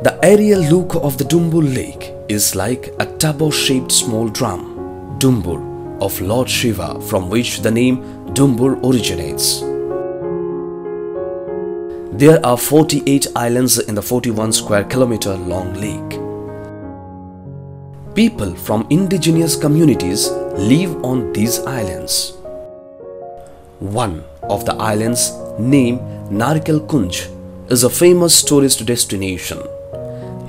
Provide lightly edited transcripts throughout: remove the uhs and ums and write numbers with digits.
The aerial look of the Dumbur lake is like a tabor-shaped small drum, Dumbur, of Lord Shiva, from which the name Dumbur originates. There are 48 islands in the 41 square kilometer long lake. People from indigenous communities live on these islands. One of the islands, named Narikal Kunj, is a famous tourist destination.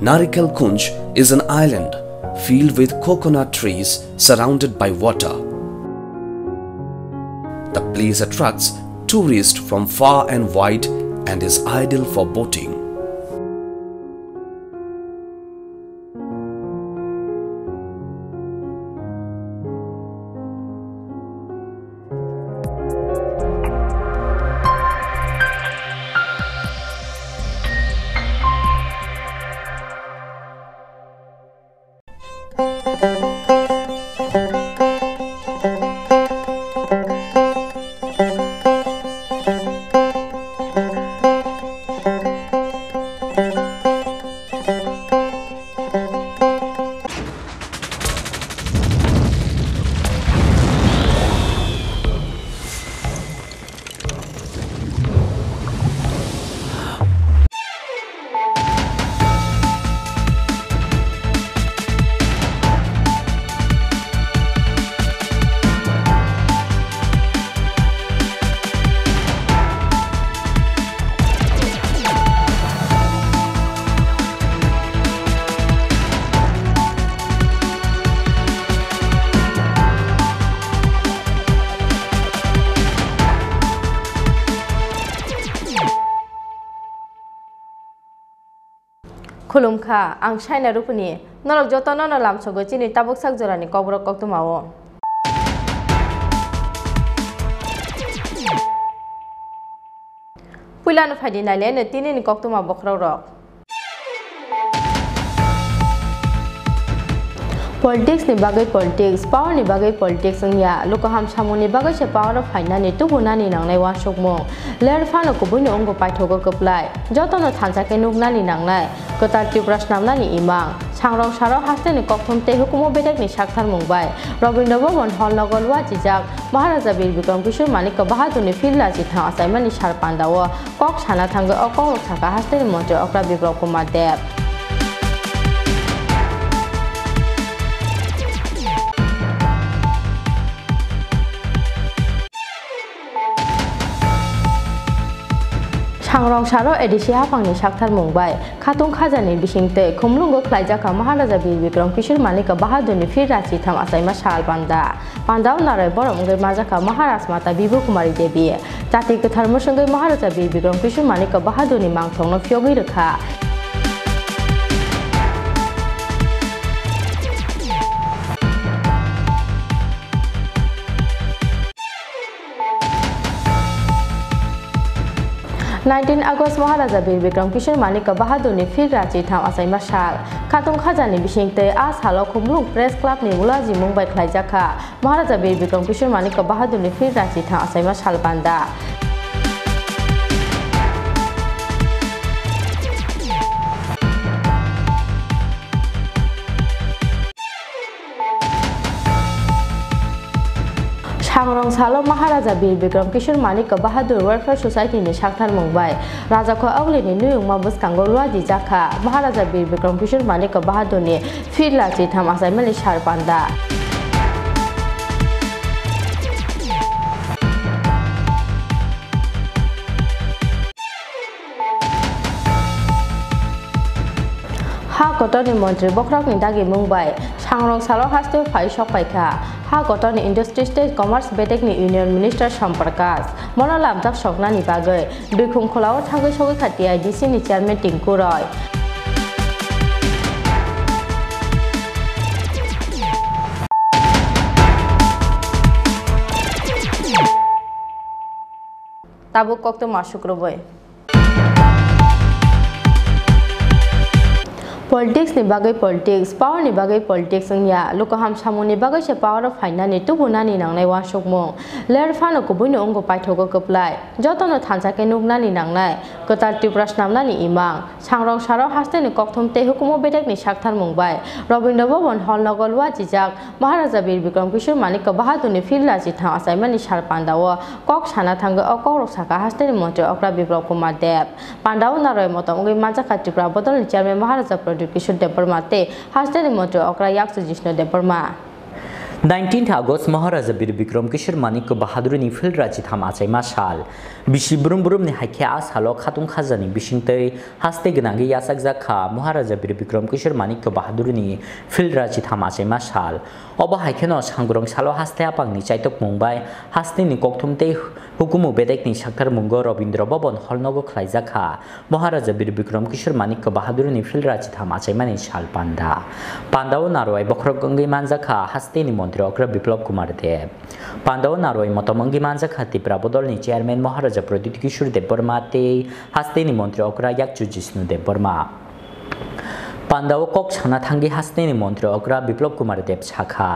Narikal Kunj is an island filled with coconut trees surrounded by water. The place attracts tourists from far and wide and is ideal for boating. Khulumkha ang China rupuni nolok joto no lam sogo chini tabuk sak jorani kobrok kok tumawo puilano phadi na le ne tinin kok tuma bokro rok Politics ni bagai politics, power ni bagai politics angya, lokaham samu ni bagai se power of faina ni tu guna ni nang nai wan sokmo, ler fano ko buni ongo paithogo keplai, joto no thansa ke nukna ni nang nai, kotar Tripura namna ni imang, sangrong saro haste ni kokthum te hukumo bedek ni sakthar mungbai, Robindra Bhavan hall nogolwa jijak, Maharaja Bir Bikram Kishore Malik ka bahadur ni filla ji tha assignment ni sar pandawo, kok sana thanggo okong thaka haste ni montre okra Biplab Kumar Dev. Changrong Saro Edisia Pangni Shakthar Mumbai, Khatung Khajani Bishingte, Kumlungo Klaijaka Maharaja Bir Bikram Kishore Malik ka bahadur ni fir rachi tham asaima shal panda. Pandao narai borom ngai majaka Maharaj Mata Bibu Kumari Devi. Jati ke tharmo sangai Maharaja Bir Bikram Kishore Malik ka bahadur ni mangthong no phyogi rakha. August 19 Maharaja Bir Bikram Kishore Malik ka bahadur ni fir rachi tham asaima shal Khatung Khajani Bishingte a salo Khumlung Press Club ni Mulaji Mumbai Khlaijaka Maharaja Bir Bikram Kishore Malik ka bahadur ni fir rachi tham asaima shal banda Changrong Salo Maharaja Bir Bikram Kishore Malik ka Bahadur Welfare Society ni Shakthar Mumbai Raja ko agli ni nuyung mabus kangolwa di Jaka Maharaja Bir Bikram Kishore Malik ka Bahadur ni firla chi tham assignment ni shar panda Ha Kotoni Montri Bokrak ni Dagi Mumbai Changrong Salo haste phai shok paikha Ha Kotoni Industry State Commerce Bedek ni Union Minister Samparkas Mona lamjak sokna ni bagai Duikhum Kholao thagai sogai khati IDC ni Chairman Tinku Roy Tabuk kokto masuk roboy Politics ni bagai politics, power ni bagai politics ya. Luka ham samu ni bagai se power of finance tu guna ni nang nai wan sok mo. Ler fan ko buino ongko pai thogo keplai. Joto no thansa ke nuk na ni nang nai. Kotar Tripura nam na ni imang. Sangrong saro haste ni kokthom te hukumo bedek ni sakthar mungbai. Robindra Bhavan hall nagolwa jijak Maharaja Bir Bikram Kishore Manik ko bahadur ni fil raji tha asaima ni sar pandawa kok sana thanga okok rok saka haste ni montri okra Biplab Kumar Dev. Pandawa naroi motom ongi mancha ka Tripura bodol ni chairman Maharaja Kishore Deparma te haste ni montri okra yak Jishnu Deparma 19 August Maharaja Bir Bikram Kishore Manik ko bahadur ni fil raji tham asaima sal bishi brum brum ni haikhe asalo khatung khajani bisingtei haste gnangi yasak jakha Maharaja Bir Bikram Kishore Manik ko bahadur ni fil raji tham asaima sal oba haikhe no sangrong salo haste apang ni chaitok mungbai haste ni kokthum te hukumu bedek ni sakthar mungo Robindra Bhavan holnogo khlaijakha Maharaja Bir Bikram Kishore Manik ko bahadur ni fil raji tham asaima ni sal pandao naroi bokrok gangi manjakha haste ni মন্ত্রী অগ্র বিপ্লব কুমার দেব পান্ডাও নারোই মতমঙ্গি মানজা খাতি প্রাবদলনি chairman মহারাজা প্রদ্যুৎ কিশোর দেববর্মা তে হাস্তেনি মন্ত্রী অগ্র ইয়াকচু Jishnu Debbarma পান্ডাও cock ছানা থাঙ্গি হাস্তেনি মন্ত্রী অগ্র বিপ্লব কুমার দেব শাখা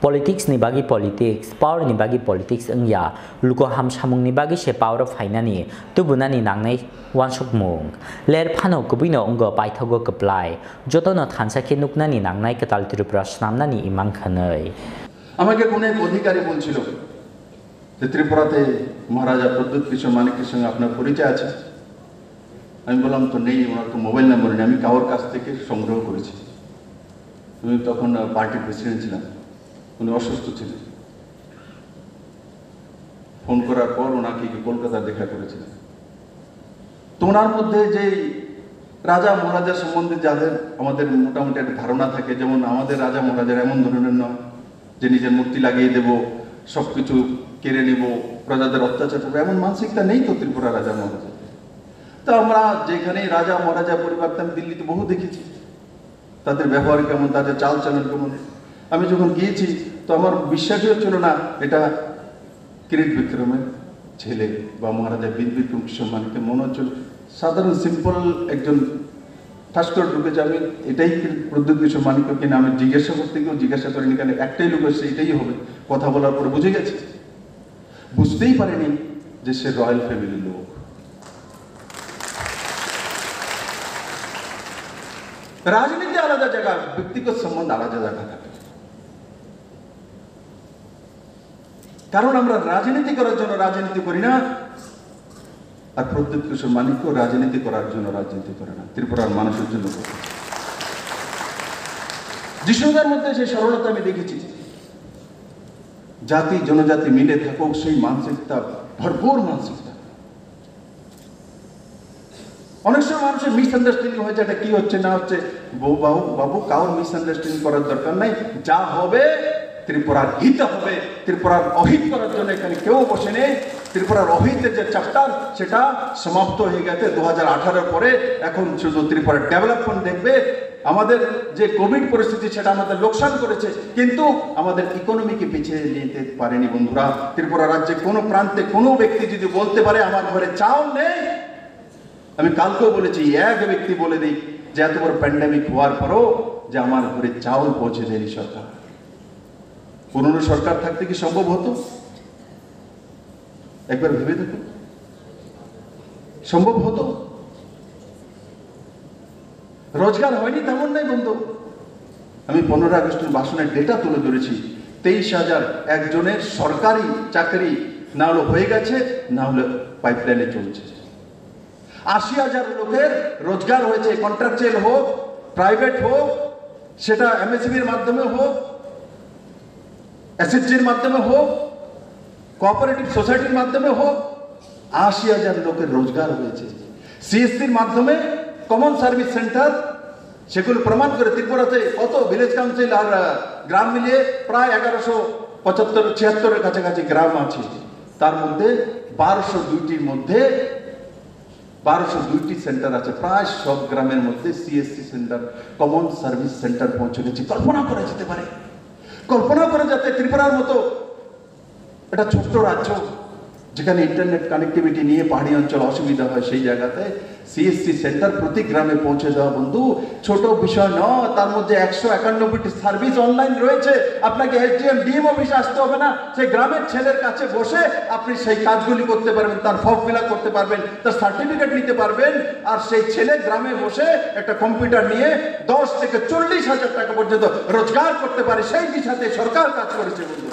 politics নি বাগি politics পাওয়ার নি বাগি পলিটিক্স ইংয়া লুকো হাম সামুং নি বাগি সে পাওয়ার অফ ফাইনানি তুবুনানি নাংনাই ওয়ানসক মুং লের ফানো কুবিনো অঙ্গ পাইথগো কপ্লাই যতনো থানসাকে নুকনানি নাংনাই কাতাল ত্রিপুরা স্নামনানি ইমাং খানৈ আমাকে কোন এক অধিকারী বলছিল যে ত্রিপুরাতে মহারাজা প্রদ্যুৎ কিশোর মানিকের সঙ্গে আপনার পরিচয় আছে আমি বললাম তো নেই ওনার তো মোবাইল নাম্বার নেই আমি কারোর কাছ থেকে সংগ্রহ করেছি আমি তখন পার্টির প্রেসিডেন্ট ছিলাম উনি অসুস্থ ছিলেন ফোন করার পর ওনাকে কলকাতা দেখা করেছিলেন তো ওনার মধ্যে যে রাজা মহারাজা সম্বন্ধে যাদের আমাদের মোটামুটি একটা ধারণা থাকে যেমন আমাদের রাজা মহারাজার এমন ধরনের নয় যে নিজের মূর্তি লাগিয়ে দেব সবকিছু কেড়ে নেব প্রজাদের অত্যাচার করবো এমন মানসিকতা নেই তো ত্রিপুরা রাজা মহারাজা তো আমরা যেখানে রাজা মহারাজা পরিবারটা আমি দিল্লিতে বহু দেখেছি তাদের ব্যবহার কেমন তাদের চালচলন কেমন আমি যখন গিয়েছি তো আমার বিশ্বাসই হচ্ছিল না এটা কিরিট বিক্রমের ছেলে বা মহারাজা বীর বিক্রম কিশোর মানিকের মনে হচ্ছিল সাধারণ সিম্পল একজন ঠাস করে ঢুকেছে আমি এটাই প্রদ্যুৎ কিশোর মানিক কিনা আমি জিজ্ঞাসা করতে গিয়েও জিজ্ঞাসা করিনি কেন একটাই লোক এসছে এটাই হবে কথা বলার পরে বুঝে গেছে বুঝতেই পারেনি যে সে রয়্যাল ফ্যামিলির লোক রাজনীতি আলাদা জায়গা ব্যক্তিগত সম্বন্ধ আলাদা জায়গা থাকে কারণ আমরা রাজনীতি করার জন্য রাজনীতি করি না আর প্রদ্যুৎ কিশোর মানিকও রাজনীতি করার জন্য রাজনীতি করে না ত্রিপুরার মানুষের জন্য করে জিষ্ণুদের মধ্যে সেই সরলতা আমি দেখেছি জাতি জনজাতি মিলে থাকুক সেই মানসিকতা ভরপুর মানসিকতা অনেক সময় মানুষের মিসআন্ডারস্ট্যান্ডিং হয়েছে এটা কি হচ্ছে না হচ্ছে বাবু কাউর মিসআন্ডারস্ট্যান্ডিং করার দরকার নাই যা হবে ত্রিপুরার হিত হবে ত্রিপুরার অহিত করার জন্য এখানে কেউ বসে নেই ত্রিপুরার অহিতের যে চ্যাপ্টার সেটা সমাপ্ত হয়ে গেছে 2018 পরে এখন শুধু ত্রিপুরার ডেভেলপমেন্ট দেখবে আমাদের যে কোভিড পরিস্থিতি সেটা আমাদের লোকসান করেছে কিন্তু আমাদের ইকোনমিকে পিছিয়ে নিতে পারেনি বন্ধুরা ত্রিপুরা রাজ্যে কোনো প্রান্তে কোনো ব্যক্তি যদি বলতে পারে আমার ঘরে চাউল নেই আমি কালকেও বলেছি এক ব্যক্তি বলে দিই যে এত বড় প্যান্ডেমিক হওয়ার পরও যে আমার ঘরে চাউল পৌঁছে দেয়নি সরকার পুরনো সরকার থাকতে কি সম্ভব হতো একবার ভেবে দেখুন সম্ভব হতো রোজগার হয়নি তেমন নাই বন্ধু আমি 15 আগস্টের ভাষণের ডেটা তুলে ধরেছি 23,000 একজনের সরকারি চাকরি না হলে হয়ে গেছে না হলে পাইপলাইনে চলছে 80,000 লোকের রোজগার হয়েছে কন্ট্রাকচুয়াল হোক প্রাইভেট হোক সেটা এমএসএমইর মাধ্যমে হোক এসএসজির মাধ্যমে হোক কোঅপারেটিভ সোসাইটির মাধ্যমে হোক 80,000 লোকের রোজগার হয়েছে সিএসসির মাধ্যমে কমন সার্ভিস সেন্টার সেগুলো প্রমাণ করে ত্রিপুরাতে কত ভিলেজ কাউন্সিল আর গ্রাম মিলিয়ে প্রায় 1175-76 কাছাকাছি গ্রাম আছে তার মধ্যে 1202টির মধ্যে 1202টি সেন্টার আছে প্রায় সব গ্রামের মধ্যে CSC centre common service centre পৌঁছে গেছে কল্পনা করা যেতে পারে কল্পনা করে যাতে ত্রিপুরার মতো এটা ছোট্ট রাজ্য যেখানে ইন্টারনেট কানেক্টিভিটি নিয়ে পাহাড়ি অঞ্চল অসুবিধা হয় সেই জায়গাতে সিএসসি সেন্টার প্রতি গ্রামে পৌঁছে দেওয়া বন্ধু ছোট বিষয় নয়। তার মধ্যে 191টি সার্ভিস অনলাইন রয়েছে। আপনাকে এসডিএম ডিএম অফিসে আসতে হবে না, সেই গ্রামের ছেলের কাছে বসে আপনি সেই কাজগুলি করতে পারবেন, তার ফর্ম ফিল আপ করতে পারবেন, তার সার্টিফিকেট নিতে পারবেন। আর সেই ছেলে গ্রামে বসে একটা কম্পিউটার নিয়ে 10 থেকে 40,000 টাকা পর্যন্ত রোজগার করতে পারে। সেই দিশাতে সরকার কাজ করেছে বন্ধু।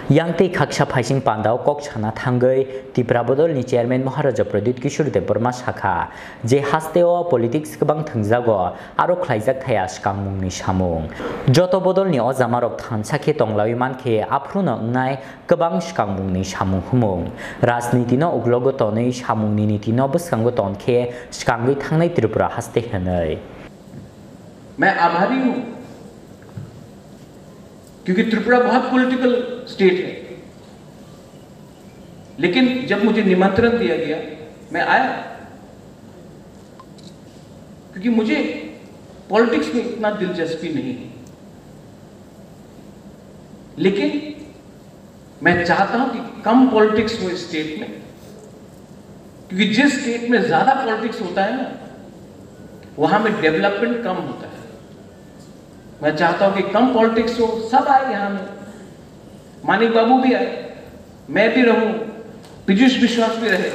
Yangte Kaksha Paising Pandao Kok Chana Tangai, Tripura Bodolni Chairman Maharaja Pradut Kishore Deborma Shakha, Je Hasteo Politics Kabang Thangzago, Aro Klaizak Tayash Kamungni Shamung. Joto Bodolni Ozamarok Tansake Tonglawi Manke, Apruna Ngai, Kabang Shkamungni Shamung Humung. Rasnitino Uglogotone Shamungni Nitino Buskangoton Ke, Shkangi Tangai Tripura Haste Hanai. मैं आभारी हूं क्योंकि त्रिपुरा बहुत political state है, लेकिन जब मुझे निमंत्रण दिया गया मैं आया, क्योंकि मुझे पॉलिटिक्स में इतना दिलचस्पी नहीं है। लेकिन मैं चाहता हूं कि कम पॉलिटिक्स हो इस स्टेट में, क्योंकि जिस स्टेट में ज्यादा पॉलिटिक्स होता है ना, वहां में डेवलपमेंट कम होता है। मैं चाहता हूं कि कम पॉलिटिक्स हो, सब आए यहां में, मानिक बाबू भी आए, मैं भी रहूं, पीयूष विश्वास भी रहे,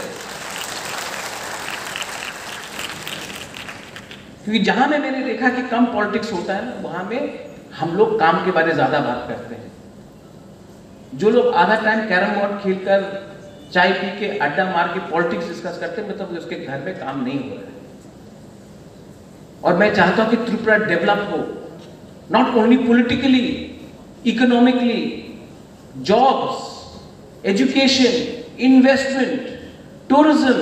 क्योंकि जहां में मैंने देखा कि कम पॉलिटिक्स होता है ना, वहां में हम लोग काम के बारे में ज्यादा बात करते हैं। जो लोग आधा टाइम कैरम बोर्ड खेलकर चाय पी के अड्डा मार के पॉलिटिक्स डिस्कस करते हैं, मतलब उसके घर में काम नहीं हो रहा है। और मैं चाहता हूं कि त्रिपुरा डेवलप हो, not only politically, economically, jobs, education, investment, tourism,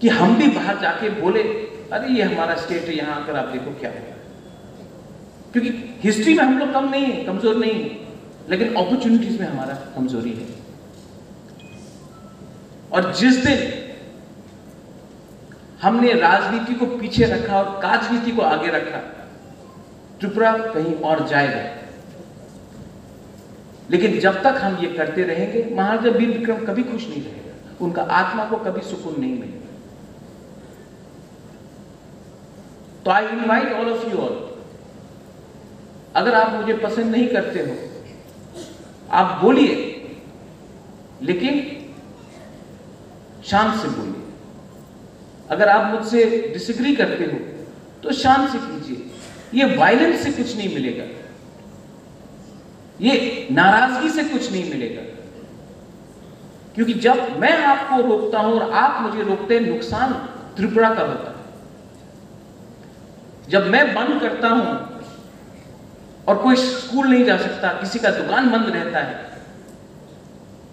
कि हम भी बाहर जाके बोले अरे ये हमारा स्टेट है, यहां आकर आप देखो क्या है। क्योंकि हिस्ट्री में हम लोग कम नहीं है, कमजोर नहीं है, लेकिन अपॉर्चुनिटीज में हमारा कमजोरी है। और जिस दिन हमने राजनीति को पीछे रखा और राजनीति को आगे रखा, त्रिपुरा कहीं और जाएगा। लेकिन जब तक हम ये करते रहेंगे, महाराजा वीर विक्रम कभी खुश नहीं रहेगा, उनका आत्मा को कभी सुकून नहीं मिलेगा। तो I invite all of you all, अगर आप मुझे पसंद नहीं करते हो आप बोलिए, लेकिन शांत से बोलिए। अगर आप मुझसे डिसएग्री करते हो तो शांत से कीजिए। ये वायलेंस से कुछ नहीं मिलेगा, ये नाराजगी से कुछ नहीं मिलेगा, क्योंकि जब मैं आपको रोकता हूं और आप मुझे रोकते हैं, नुकसान त्रिपुरा का होता है। जब मैं बंद करता हूं और कोई स्कूल नहीं जा सकता, किसी का दुकान बंद रहता है,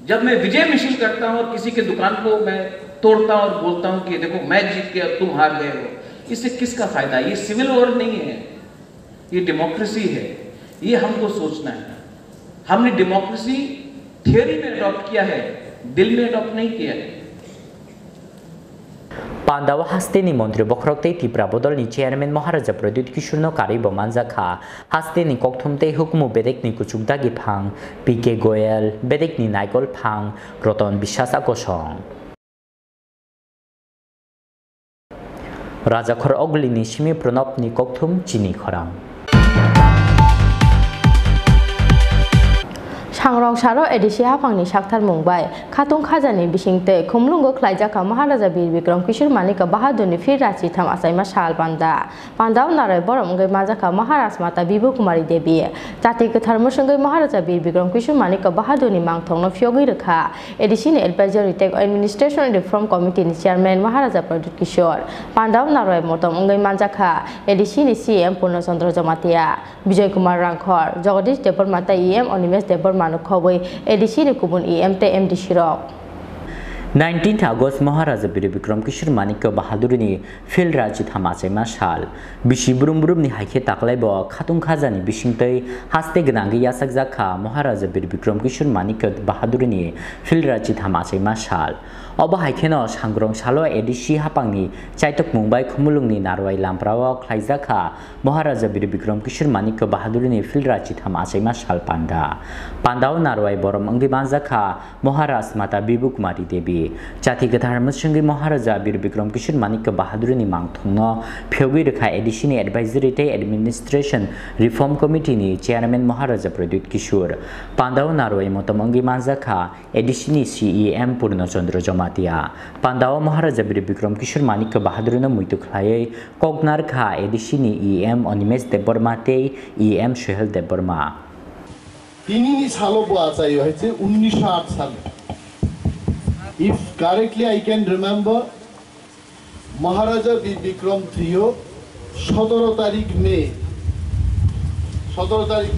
जब मैं विजय मिছিল करता हूं और किसी के दुकान को मैं तोड़ता हूं और बोलता हूं कि देखो मैं जीत गया तुम हार गए हो, इससे किसका फायदा? ये सिविल वॉर नहीं है, ये डेमोक्रेसी है। ये हमको सोचना है। हमने डेमोक्रेसी थियोरी में अडॉप्ट किया है, दिल में अडॉप्ट नहीं किया है। Pandawa Hasteni Montri Bokrokte Tripura Bodolni Chairman Maharaja Pradut Kishore Karibo Manzakha Hasteni Kokthumte Hukmu Bedekni Kuchukdagi Phang PK Goyal Bedekni Naikol Phang Roton Bishasa Koshong Rajakhor Oglini Shimi Pronopni Kokthum Chini Khorang Changrong Sharo Edisia Pangni Shaktar Mumbai, Katong Kazani Bishingte, Kumlungo Klaijaka Maharaja Bil Vikram Kishore Manika Bahaduni Firachi Tham Asaima Shal Panda, Pandao Nare Borom Mazaka Maharas Mata Bibu Kumari Debi, Tati Katarmushanga Maharaja Bil Vikram Kishore Manika Bahaduni Mangtong of Yogiraka, Edisine Advisory Tech Administration Reform Committee Chairman Maharaja Pradut Kishore, Pandao Nare Motom Ungai Manjaka, Edisine CM Punasandro Jamatia, Vijay Kumar Rankor, Jagadish Depor Mata EM Onimes Depor Khawai edisi kubun EMTM Shirok 19th August Maharaja Bil Vikram Kishore Manika Bahadurni Phil Raji Thamase Mashal Bishi Brum Brum ni Haike Taklaibo Khatung Khazani Bishingtei Haste Gnangi Yasakzakha Maharaja Bil Vikram Kishore Manika Bahadurni Phil Raji Thamase Mashal Oba Haikeno Shangrong Shalo edisi hapangni Chaitok Mumbai Khumulungni Narwai Lamprawa Klaizakha Maharaja Bil Vikram Kishore Manika Bahadurni Phil Raji Thamase Mashal Pandao Narwai Borom Angi Manzakha Maharas Mata Bibu Kumari Debi जाति गथार मसंगी महाराजा बीर विक्रम किशोर मानिक बहादुर नि मांगथंगनो फेगुइ रखा additional advisory टे administration reform committee नि chairman महाराजा प्रद्युत किशोर Pandav नारोय मतमंगी मांजाखा additional CEM पूर्णचंद्र जमातिया पांडाव महाराजा बीर विक्रम किशोर मानिक बहादुर न मुइतुखलायै कगनार खा additional EM Animesh Debbarma ते EM Sohail Debbarma তিনি সালো বোয়াচাই হয়েছে 1908 সালে if correctly I can remember মহারাজা বীর বিক্রম থ্রিও 17 তারিখ মে 17 তারিখ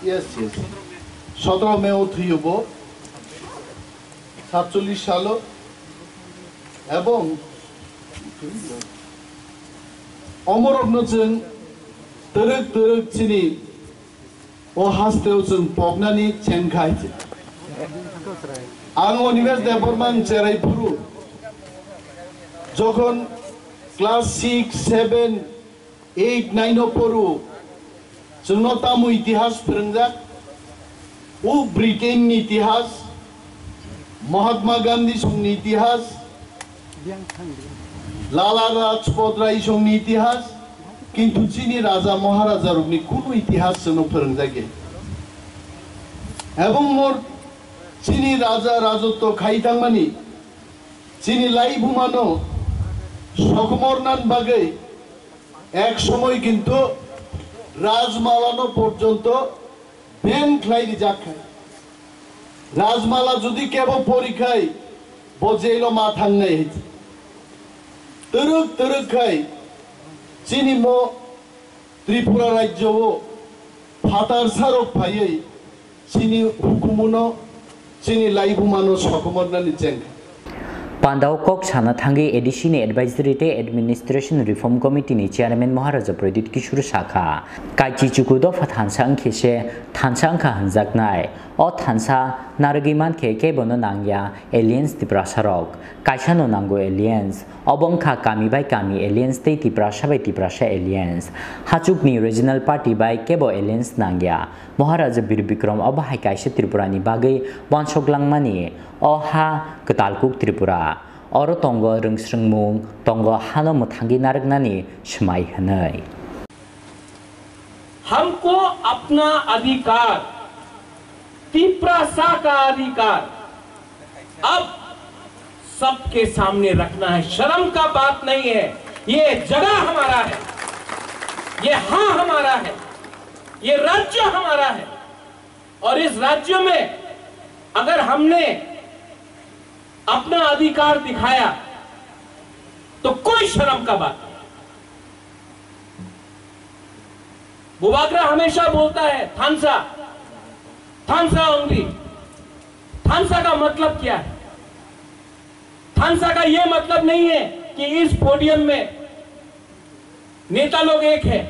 yes 17 মে ও থ্রিও 47 সালো এবং অমরগ্নচং তরক চিনি ও হাসতেও जों पगनानि चेंखायचे आं अनिमेश देबबर्मान चेराइपुरु যখন ক্লাস 6 7 8 9 পড়ু जोंनो तामु इतिहास फोरोंजाक उ ब्रिटेननि इतिहास महात्मा गांधी समनि इतिहास लाला राजपत राय समनि इतिहास किंतु चीनी राजा महाराजा रुपनि कोनो इतिहास जोंनो फोरोंजागे एवं मोर चीनी राजा राजत्व खाइथांमानि चीनी लाइबुमानो सकमरनान बागै एक समय किंतु राजमालानो पर्यन्त बेन ख्लाइरि जाखाय राजमाला जुदि केबो परीक्षाय बजेलो मा थांनाय तरक खाय चीनी मो त्रिपुरा राज्य फातार सारक फायै चीनी हुकुमुनो चीनी लाइबुमानो सकमरनानि चेंखा पांडाव कक साना थांगे एडिशनल एडवाइजरी टे एडमिनिस्ट्रेशन रिफॉर्म कमिटी नि चेयरमैन महाराजा प्रद्युत किशोर शाखा काइची चुकुदो फाथानसा अंखेसे थानसा अंखा हनजाकनाय अ थानसा नारगिमान के बनो नांगया एलियंस तिप्रासारक काइसानो नांगो एलियंस अबंखा कामी बाय कामी एलियंस ते तिप्रासा बाय तिप्रासा एलियंस हाचुकनि रीजनल पार्टी बाय केबो एलियंस नांगया महाराजा बीर विक्रम अब हाय काइसे त्रिपुरानि बागै वानसगलांगमानि अहा कतालकुक त्रिपुरा और तंग रोंस्रंमुं तंग हानो मथांगी नारगनानि समाय हनै हमको अपना अधिकार तिप्रासा का अधिकार अब सबके सामने रखना है। शर्म का बात नहीं है, ये जगह हमारा है, ये हाँ हमारा है, ये राज्य हमारा है और इस राज्य में अगर हमने अपना अधिकार दिखाया तो कोई शर्म का बात नहीं। बुबागरा हमेशा बोलता है थानसा थानसा ओंगली। थानसा का मतलब क्या है? थानसा का यह मतलब नहीं है कि इस पोडियम में नेता लोग एक है,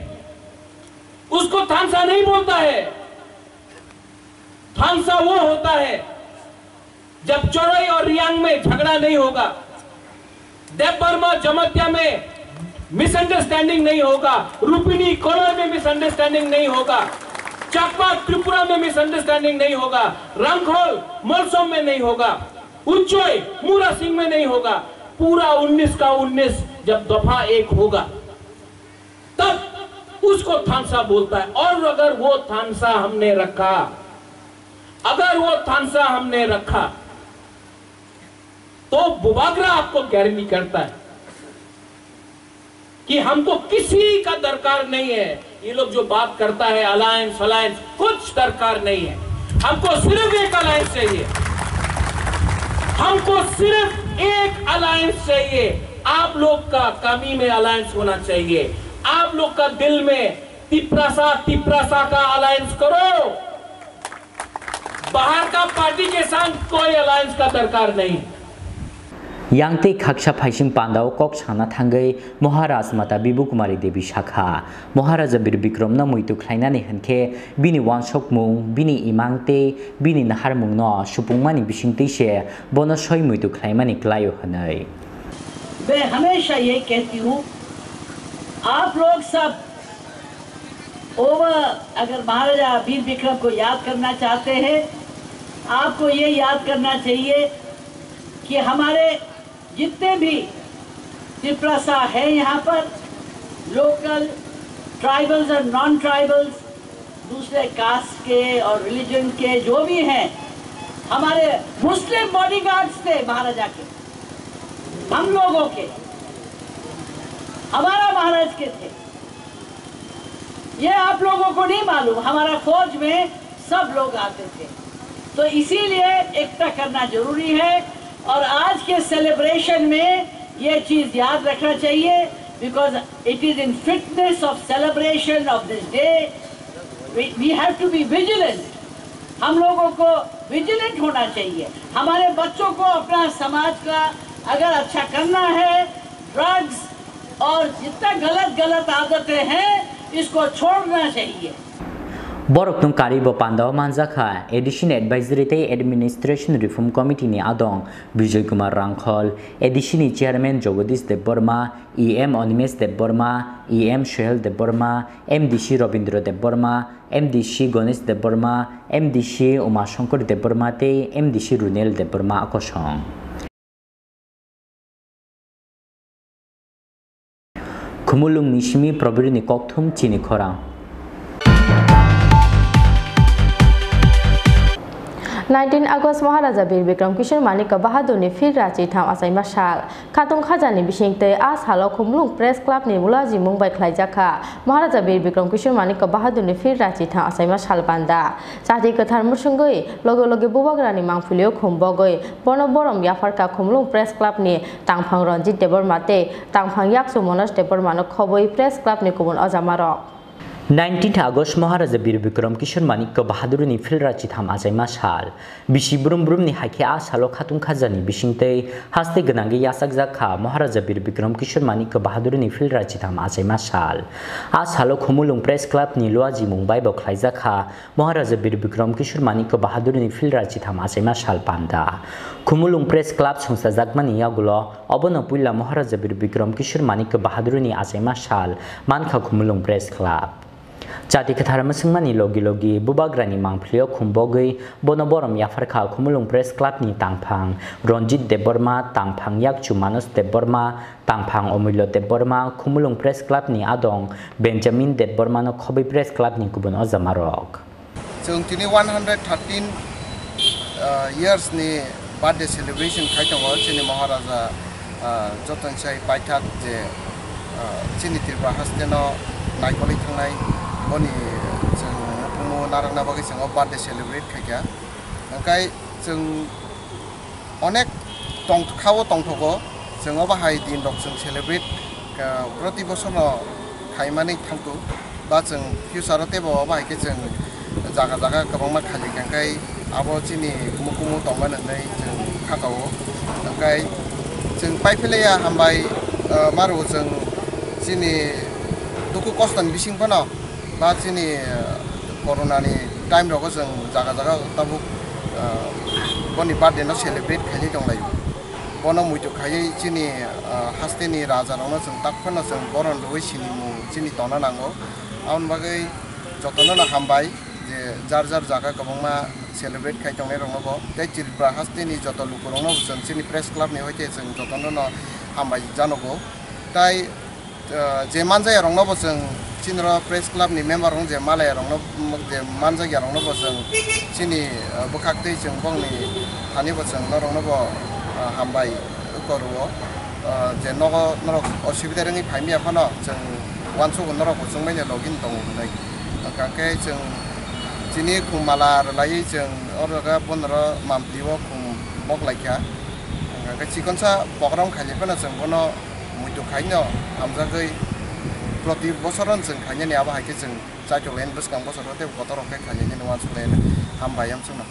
उसको थानसा नहीं बोलता है। थानसा वो होता है जब चौड़ाई और रियांग में झगड़ा नहीं होगा, देवबर्मा जमतिया में मिसअंडरस्टैंडिंग नहीं होगा, रुपिनी कोलर में मिसअंडरस्टैंडिंग नहीं होगा, चाकमा त्रिपुरा में मिसअंडरस्टैंडिंग नहीं होगा, रंगहोल मोलसोम में नहीं होगा, उच्चोई मूरा सिंह में नहीं होगा। पूरा 19 का 19 जब दफा एक होगा तब उसको थानसा बोलता है। और अगर वो थानसा हमने रखा तो बुबागरा आपको गारंटी करता है कि हमको किसी का दरकार नहीं है। ये लोग जो बात करता है अलायंस कुछ दरकार नहीं है। हमको सिर्फ एक अलायंस चाहिए, हमको सिर्फ एक अलायंस चाहिए। आप लोग का कामी में अलायंस होना चाहिए, आप लोग का दिल में तिप्रासा का अलायंस करो। बाहर का पार्टी के साथ कोई अलायंस का दरकार नहीं। यांगते खाक्षा फाइसिंग पांडाव कक साना थांगै महाराज माता बिबु कुमारी देवी शाखा महाराजा बीर विक्रम न मुइतु ख्लाइनानि हनखे बिनि वानसकमुं बिनि इमांगते बिनि नाहारमुं न सुपुंगमानि बिसिंगतैसे बन सय मुइतु ख्लाइमानि क्लायो हनै। मैं हमेशा ये कहती हूँ, आप लोग सब अगर महाराजा बीर विक्रम को याद करना चाहते हैं आपको ये याद करना चाहिए कि हमारे जितने भी त्रिपुरा है यहाँ पर लोकल ट्राइबल्स और नॉन ट्राइबल्स, दूसरे कास्ट के और रिलीजन के जो भी हैं, हमारे मुस्लिम बॉडीगार्ड्स थे महाराजा के, हम लोगों के, हमारा महाराज के थे। ये आप लोगों को नहीं मालूम, हमारा फौज में सब लोग आते थे। तो इसीलिए एकता करना जरूरी है और आज के सेलिब्रेशन में ये चीज़ याद रखना चाहिए, because it is in fitness of celebration of this day we have to be vigilant. हम लोगों को विजिलेंट होना चाहिए। हमारे बच्चों को अपना समाज का अगर अच्छा करना है, ड्रग्स और जितना गलत आदतें हैं इसको छोड़ना चाहिए। Borok kari bo pandao manjaka Edition Advisory te Administration Reform Committee ni adong Vijay Kumar Rangkhol, Edition Chairman Jogadish Debbarma, EM Onimesh Debbarma, EM Shohel Debbarma, MDC Robindra Debbarma, MDC Ganesh Debbarma, MDC Umashankar Debbarma te MDC Runel Debbarma akosong. Kumulung Nishimi Probrini Kokthum Chini Khorang 19 August Maharaja Bir Bikram Kishore Manik Bahadur ni Phir Rachi Tham Asai Mashal Khatung Khajani Bishingte As Halo Khumlung Press Club ni Mulaji Mumbai Khlai Jakha Maharaja Bir Bikram Kishore Manik Bahadur ni Phir Rachi Tham Asai Mashal Banda Chati Kathar Mursungoi Logo Loge Bubagrani Mangphulio Khumbogoi Bono Borom Yafarka Khumlung Press Club ni Tangphang Ranjit Debor Mate Tangphang Yaksu Monas Debor Mano Khoboi Press Club ni Kubun Azamarok 19 August Maharaja Bir Bikram Kishore Manik Bahadur ni Phil Rachi Tham Asai Mashal Bishi Brum Brum ni Haki As Halo Khatung Khajani Bishingte Haste Ganangi Yasak Zakha Maharaja Bir Bikram Kishore Manik Bahadur ni Phil Rachi Tham Asai Mashal As Halo Khumulung Press Club ni Luaji Mumbai bo Khlai Zakha Maharaja Bir Bikram Kishore Manik Bahadur ni Phil Rachi Tham Asai Mashal Panda Khumulung Press Club Sungsa Zakmani Yagulo Obono Puilla Maharaja Bir Bikram Kishore Manik Bahadur ni Asai Mashal Mankha Khumulung Press Club Chati Kathar Masungmani Logi Logi Bubagrani Mangphulio Khumbogoi Bonoborom Yafarkha Khumulung Press Club ni Tangphang Ranjit Debbarma Tangphang Yakchu Manos Debbarma Tangphang Omulyo Debbarma Khumulung Press Club ni Adong Benjamin Debbarma no Khobai Press Club ni Kubun Ozamarok Chung tini 113 years ni birthday celebration khaitong Chini Maharaja Joton Chai Paitat je Chini Tripura hasteno naikoli thangnai Oni jeng pumu narangna bagi jeng birthday celebrate khaikya angkai jeng onek tong khawo tong thogo jeng bahai din rok jeng celebrate proti bosor no khaimani thangtu ba jeng future te bo bahai ke jeng jaga jaga kabangma khali angkai abo chini kumu tongman nai jeng khakawo angkai jeng paiphelaya hambai maru jeng chini duku kostan bising pano ba chini corona ni time rogo jeng jaga jaga tabuk boni birthday no celebrate khali donglayu bono muitu khai chini hasteni raja no jeng takphano jeng boron roi chini mu chini tona nango aun bagai jotono na hambai je jar jar jaga kabongma celebrate khai tongnai rong no te Tripura hasteni joto lukurong no jeng chini press club ni hoite jeng jotono no hambai janogo tai je manjaya rong no jeng Chinra Press Club ni member rong je malaya rong no je manjaya rong no jeng chini bukhakte jeng bong ni thani bo jeng no rong no bo hambai koruo je no osubida reni phaimi aphano jeng wansu no ro jeng mai login tong nai kangke jeng chini khumala lai jeng oraga bonro mampliwo khum mok laikya kangke chikonsa program khali phana jeng bono muitu khaino amjagai proti bosoron jeng khanya ni aba haike jeng chajolen buskang bosoro te kotorok ke khanya ni wan sulen hambayam suna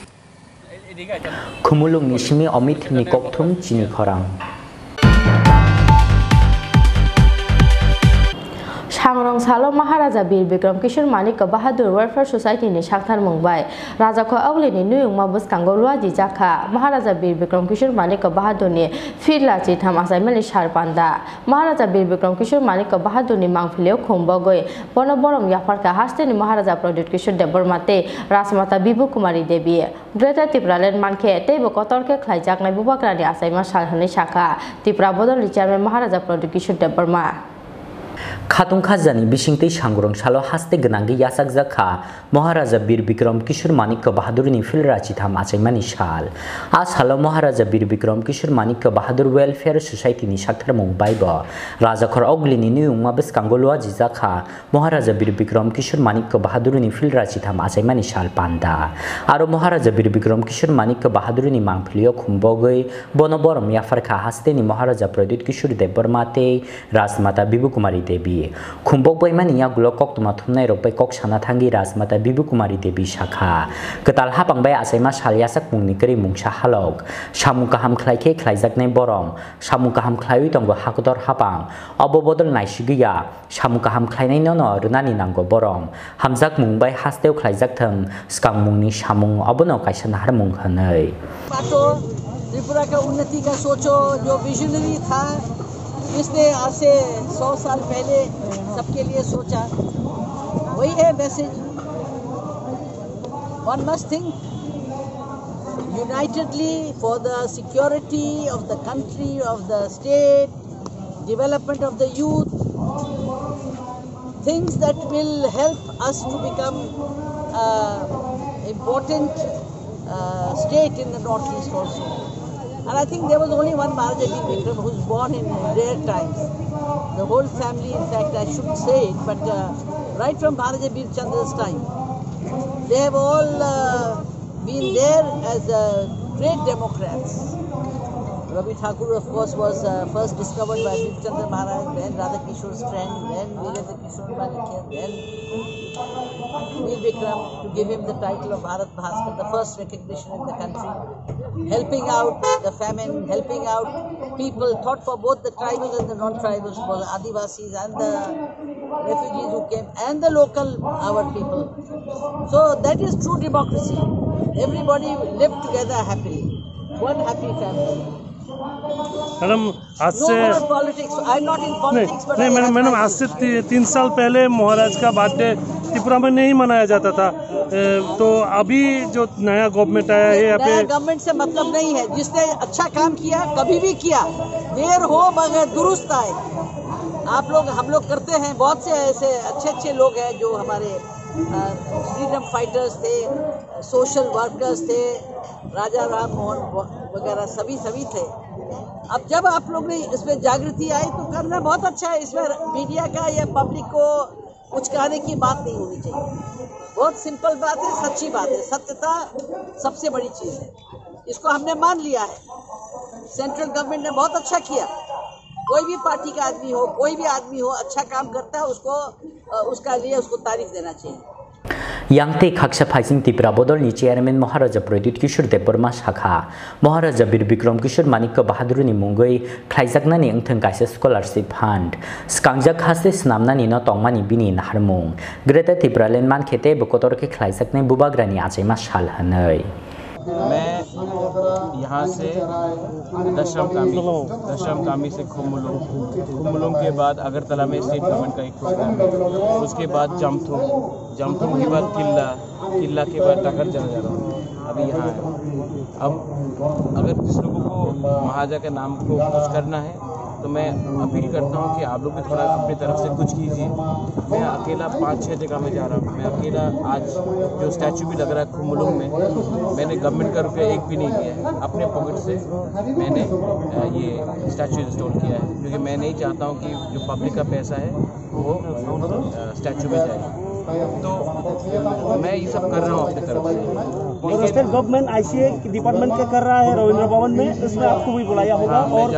Khumulung Nishimi Omit ni Kokthum Chini Khorang Changrong Rong Salo Maharaja Bir Bikram Kishore Manik Bahadur Welfare Society ni Shakthar Mumbai Raja ko Agli ni Nuyung Mabus Kangolwa di Jaka Maharaja Bir Bikram Kishore Manik Bahadur ni Fila Chitam Asaimeli Sharpanda Maharaja Bir Bikram Kishore Manik Bahadur ni Mangphileo Khombogoi Bono Borom Yafarka Haste ni Maharaja Pradut Kishore Debormate Rasmata Bibu Kumari Devi Greater Tripura Land Manke Tebo Kotorke Khlaijak Nai Bubakrani Asaima Shalhani Shaka Tripura Bodol Chairman Maharaja Pradut Kishore Deborma Khatung khazani bishingtei shangrong shalo haste gnangi yasak zakha Maharaja Bir Bikram Kishore Manik Bahadur ni filrachi tham achaimani shal as halo Maharaja Bir Bikram Kishore Manik Bahadur Welfare Society ni shakthar Mumbai ba Raja khor ogli ni Nuyung Mabes Kangolwa jizakha Maharaja Bir Bikram Kishore Manik Bahadur ni filrachi tham achaimani shal panda aro Maharaja Bir Bikram Kishore Manik Bahadur ni mangphilio khumbogoi bonoborom yafarkha haste ni Maharaja Pradut Kishore Debormate Rasmata Bibu Kumari Devi Khumbok Boimani Yagulo Kok Tuma Thumnai Ropai Kok Sana Thangi Rasmata Bibu Kumari Devi Shakha Ketal Hapang Bai Asaima Shalyasak Mungni Keri Mungsha Halok Shamu Kaham Khlaike Khlaijak Nei Borom Shamu Kaham Khlaiwi Tongo Hakotor Hapang Abo Bodol Naishigiya Shamu Kaham Khlainai Nono Runani Nango Borom Hamzak Mumbai Hasteu Khlaijak Thang Skang Mungni Shamung Abono Kaisan Har Mung Hanai Tripura का उन्नति का सोचो जो visionary था इसने आज से 100 साल पहले सबके लिए सोचा वही है message One must think unitedly for the security of the country, of the state, development of the youth, things that will help us to become important state in the northeast also. And I think there was only one Maharaja Bir Bikram who was born in rare times. The whole family, in fact, I shouldn't say it, but right from Maharaja Bir Chandra's time, they have all been there as great democrats. Ravi Thakur, of course, was first discovered by Bir Chandra Maharaj, then Radha Kishore's friend, then Virendra Kishore Manikya, then Bir Bikram to give him the title of Bharat Bhaskar, the first recognition in the country, helping out the famine, helping out people, thought for both the tribals and the non-tribals, for the Adivasis and the refugees who came, and the local, our people. So that is true democracy. Everybody lived together happily. One happy family. Madam आज से नहीं madam आज से 3 साल पहले महाराज का birthday Tripura में नहीं मनाया जाता था तो अभी जो नया गवर्नमेंट आया है यहाँ पे गवर्नमेंट से मतलब नहीं है जिसने अच्छा काम किया कभी भी किया देर हो मगर दुरुस्त आए आप लोग हम लोग करते हैं बहुत से ऐसे अच्छे लोग हैं जो हमारे फ्रीडम फाइटर्स थे सोशल वर्कर्स थे राजा राम मोहन वगैरह सभी थे अब जब आप लोग ने इसमें जागृति आई तो करना बहुत अच्छा है इसमें मीडिया का या पब्लिक को कुछ कहने की बात नहीं होनी चाहिए बहुत सिंपल बात है सच्ची बात है सत्यता सबसे बड़ी चीज़ है इसको हमने मान लिया है सेंट्रल गवर्नमेंट ने बहुत अच्छा किया कोई भी पार्टी का आदमी हो कोई भी आदमी हो अच्छा काम करता है उसको उसका लिए उसको तारीफ देना चाहिए Yangte Kaksha Paising Tripura Bodol ni Chairman Maharaja Pradut Kishore Deborma Shakha Maharaja Bir Bikram Kishore Manik Bahadur ni Mungoi Khlaijakna ni Angthang Kaisa Scholarship Fund Skangjak Haste Snamna ni no Tongmani Bini Naharmung Greater Tripura Land Man Khete Bokotor ke Khlaijakne Bubagrani Achaima Shal Hanai मैं यहाँ से दशम कामी से खुमुलुंग के बाद अगरतला में state government का एक प्रोग्राम है उसके बाद जमथुम के बाद किला के बाद टाकर चला जा रहा हूँ अभी यहाँ है अब अगर जिस लोगों को महाराजा के नाम को कुछ करना है तो मैं अपील करता हूँ कि आप लोग भी थोड़ा अपनी तरफ से कुछ कीजिए मैं अकेला 5-6 जगह में जा रहा हूँ मैं अकेला आज जो स्टैचू भी लग रहा है खुमुलुंग में मैंने गवर्नमेंट का रुपया एक भी नहीं दिया है अपने पॉकेट से मैंने ये स्टैचू इंस्टॉल किया है क्योंकि मैं नहीं चाहता हूँ कि जो पब्लिक का पैसा है वो स्टैचू में जाए तो मैं ये सब कर रहा हूँ अपनी तरफ से स्टेट गवर्नमेंट आईसीए डिपार्टमेंट का कर रहा है रविंद्र भवन में इसमें आपको भी बुलाया होगा और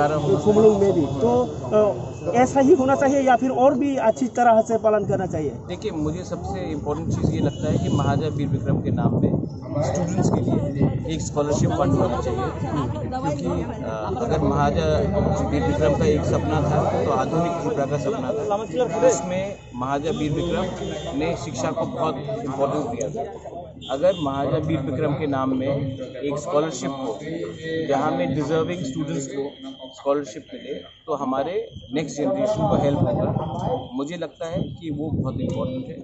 खुमलुंग में भी तो ऐसा ही होना चाहिए या फिर और भी अच्छी तरह से पालन करना चाहिए देखिए मुझे सबसे इम्पोर्टेंट चीज़ ये लगता है कि महाराजा बीर विक्रम के नाम पे स्टूडेंट्स के लिए एक स्कॉलरशिप फंड होना चाहिए, क्योंकि अगर महाराजा वीर विक्रम का एक सपना था तो आधुनिक त्रिपुरा का सपना था। इसमें महाराजा वीर विक्रम ने शिक्षा को बहुत इम्पोर्टेंस दिया था। अगर महाराजा वीर विक्रम के नाम में एक स्कॉलरशिप हो जहाँ में डिजर्विंग स्टूडेंट्स को स्कॉलरशिप मिले तो हमारे नेक्स्ट जनरेशन को हेल्प होगा। मुझे लगता है कि वो बहुत इम्पोर्टेंट है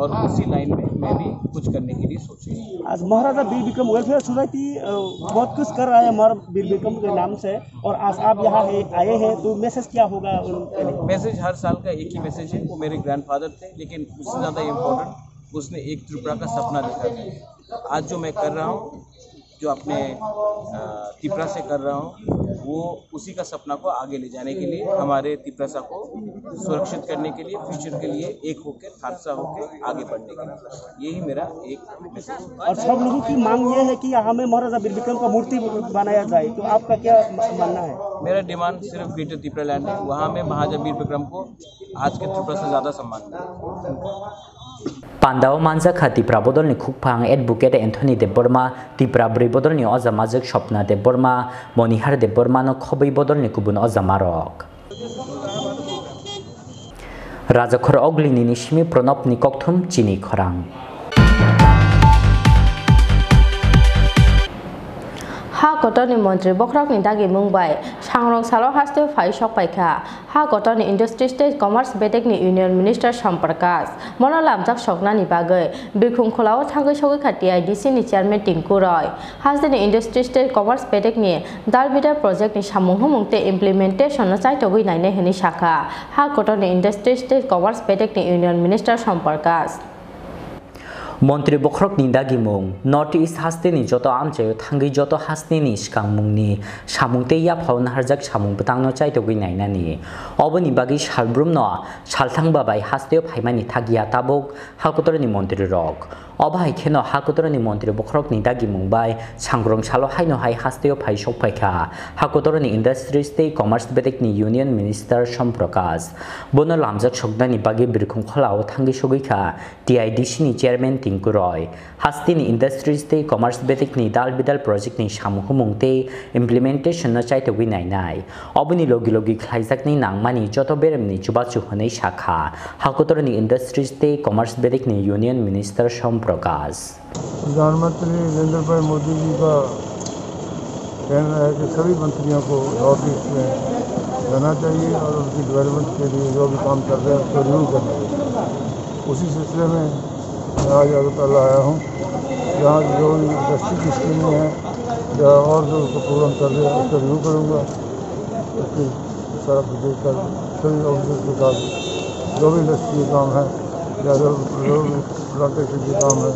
और उसी लाइन में मैं भी कुछ करने के लिए सोच रही हूँ। आज महाराजा वीर विक्रम वेलफेयर सोसाइटी बहुत कुछ कर रहा है महाराजा वीर विक्रम के नाम से, और आज आप यहाँ आए हैं तो मैसेज क्या होगा? मैसेज हर साल का एक ही मैसेज है, वो मेरे ग्रैंडफादर थे, लेकिन उससे ज़्यादा इम्पोर्टेंट उसने एक त्रिपुरा का सपना देखा था। आज जो मैं कर रहा हूँ, जो अपने त्रिपुरा से कर रहा हूँ, वो उसी का सपना को आगे ले जाने के लिए, हमारे त्रिपुरा को सुरक्षित करने के लिए, फ्यूचर के लिए एक होकर हादसा होकर आगे बढ़ने के लिए, यही मेरा एक मैसेज। और सब लोगों की मांग ये है कि हमें महाराजा वीर विक्रम का मूर्ति बनाया जाए, तो आपका क्या मानना है? मेरा डिमांड सिर्फ ग्रेटर त्रिपुरा लैंड है, वहाँ में महाराजा वीर विक्रम को आज के त्रिपुरा से ज़्यादा सम्मान मिले। Pandao Manzakha Tripura Bodolni Khukphang Advocate Anthony de Burma, Tripura Bri Bodolni Ozamazak Shopna de Burma, Monihar de Burma no Khobai Bodolni Kubun Ozamarok. Rajakhor Oglini Nishmi Pronop Nikokthum Chini Khorang. Ha Kotoni Montri Bokrok ni Dagi Mumbai, Changrong Salo Haste Fai Shokpaika, Ha Kotoni Industry State Commerce Betekni Union Minister Shamparkas, Monolam Jak Shokna ni Bagai, Bikum Kolao Tango Shokati IDC ni Chairman Tinkuroy, has the Industry State Commerce Betekni, Dalbida Project ni Shamuhumte implementation of Site of Winane Henishaka, Ha Kotoni Industry State Commerce Betekni Union Minister Shamparkas. Montri Bokrok ni Dagi Mung, Northeast Hastini Joto Amche, Tangi Joto Hastini Shkang Mungni, Shamungte Yapon Harzak Shamung Patano Chai to Winainani, Obani Bagish Halbrum Noa, Shaltang Babai Hasteo Paimani Tagia Tabok, Hakotorni Montri Rock. Obai Keno Hakotorni Montri Bokrok ni Dagi Mumbai, Changrong Chalo Haino Hai Hasteo Pai Shokpaika, Hakotorni Industry State Commerce Betekni Union Minister Shamprokas, Bono Lamzak Shokdani Bagi Birkum Kolao Tangi Shogika, DIDC ni Chairman Tinkuroy, Hastini Industry State Commerce Betekni Dalbidal Project ni Shamuhumungte, Implementation no Chai to Winainai, Obani Logi Logi Klaizakni Nangmani Joto Beremni Chubachu Hone Shaka, Hakotorni Industry State Commerce Betekni Union Minister Shamprokas. प्रधानमंत्री नरेंद्र भाई मोदी जी का कहना है कि सभी मंत्रियों को north east में जाना चाहिए और उनकी डेवलपमेंट के लिए जो भी काम कर रहे हैं उसको रिव्यू करना चाहिए। उसी सिलसिले में मैं आज अगरतला आया हूँ, जहाँ जो इंडस्ट्री की स्कीमें हैं या और जो उसको प्रोग्राम कर रहे हैं उसका रिव्यू करूँगा। उसकी सारा प्रदेश का सभी ऑफिसर्स के साथ जो भी इंडस्ट्री के काम है या जो प्लांटेशन के काम है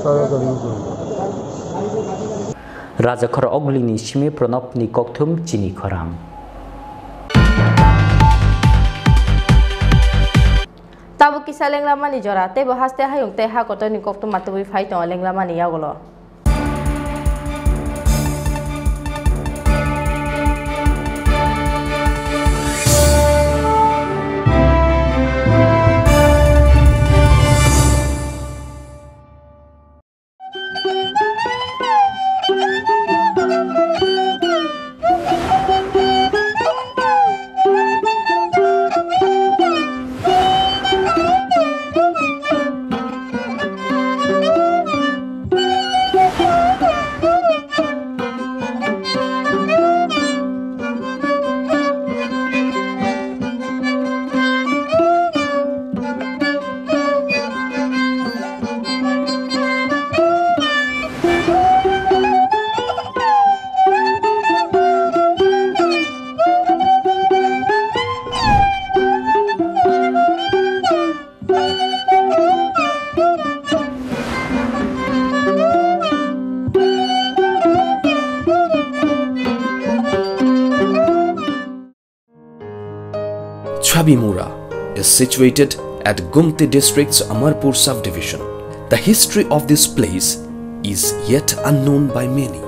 सारे का रिव्यू करूँगा। Rajakhor Oglini Shimi Pronop Nikokthum Chini Khorang. Tabu kisah lenglama ni jora, tebo haste hayung teha koto ni koktu matuwi fight on lenglama ni yagolo. Tripura is situated at Gumti district's Amarpur subdivision. The history of this place is yet unknown by many.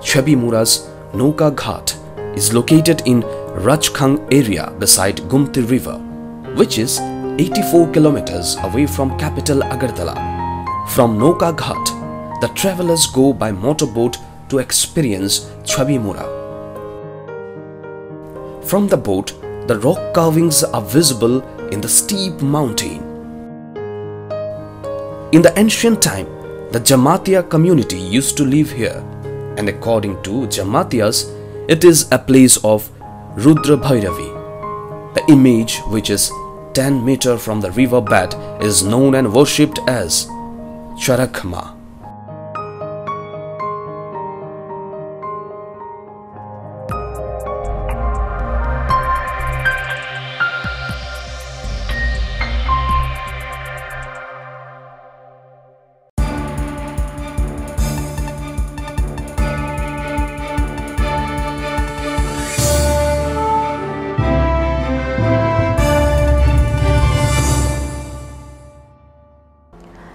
Tripura's Noka Ghat is located in Rajkhang area beside Gumti river, which is 84 kilometers away from capital Agartala. From Noka Ghat, the travelers go by motorboat to experience Tripura. From the boat, the rock carvings are visible in the steep mountain. In the ancient time, the Jamatiya community used to live here, and according to Jamatiyas, it is a place of Rudra Bhairavi. The image, which is 10 meters from the river bed, is known and worshipped as Charakma.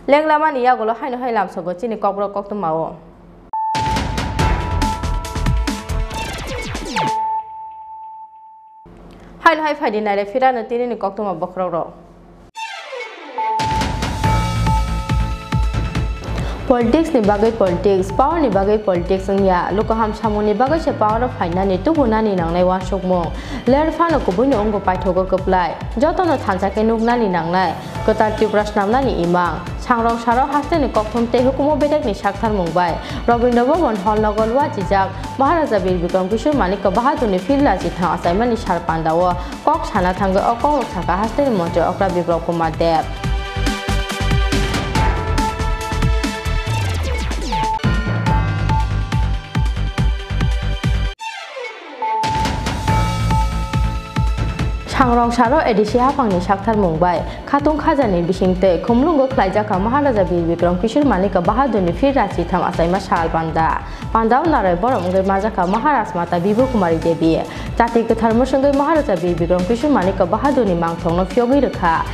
Leng lama ni ya golo hai no hai lam sobo chini kokbro kok tu mao. Hai no hai phai din nai fira na tini ni kok tu ma bokro ro. Politics ni bagai politics, power ni bagai politics ya. Loko ham samu ni bagai se power of haina ni tu guna ni nang nai wan sok mo. Ler fa no ko bui no ongo pai thogo koplai. Joto no thansa ke nuk na ni nang nai. Kota Tripura nam na ni imang. Changrong saro haste ni kokthum te hukumo bedek ni sakthar mungbai. Robindranath Bhavan hall nogol wa jijak Maharaja Bir Bikram Kishore Manik ka bahadur ni filla ji tha asaima ni sar pandawo kok sana thangga okong thaka haste ni montre okra Biplab Kumar Dev. Changrong saro edisia pangni sakthar mungbai khatung khajani bisingte khumlungo khlaijaka Maharaja Bir Bikram Kishore Manik ka bahadur ni fir rachi tham asaima sal panda pandao narai borom ngai majaka Maharaj Mata Bibu Kumari Devi jati ke tharmo sangai Maharaja Bir Bikram Kishore Manik ka bahadur ni mangthong no phyogi rakha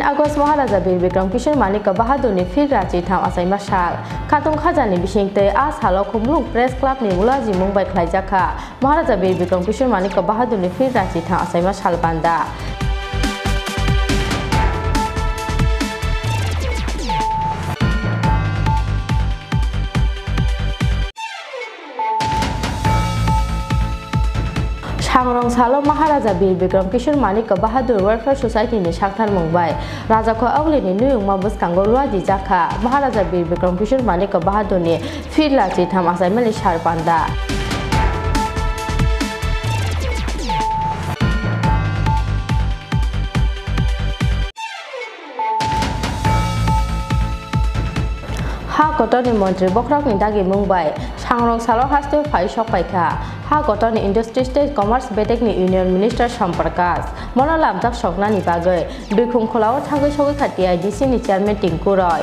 August 19 Maharaja Bir Bikram Kishore Manik ka bahadur ni fir rachi tham asaima sal khatung khajani bisingte a salo khumlung press club ni mulaji mungbai khlaijaka Maharaja Bir Bikram Kishore Manik ka bahadur ni fir rachi tham asaima sal banda Changrong salo Maharaja Bir Bikram Kishore Manik ka bahadur welfare society ni sakthar mungbai raja ko awli ni nuyung ma buskango ruaji jaka Maharaja Bir Bikram Kishore Manik ka bahadur ni firla chi tham asaima ni sar panda ha kotoni montri bokrak ni dagi mungbai Changrong salo haste phai sok paikha ha kotoni industry state commerce bedek ni union minister samparkas mona lamjak sokna ni bagai bikhum kholao thagai sogai khati idc ni chairman Tinku Roy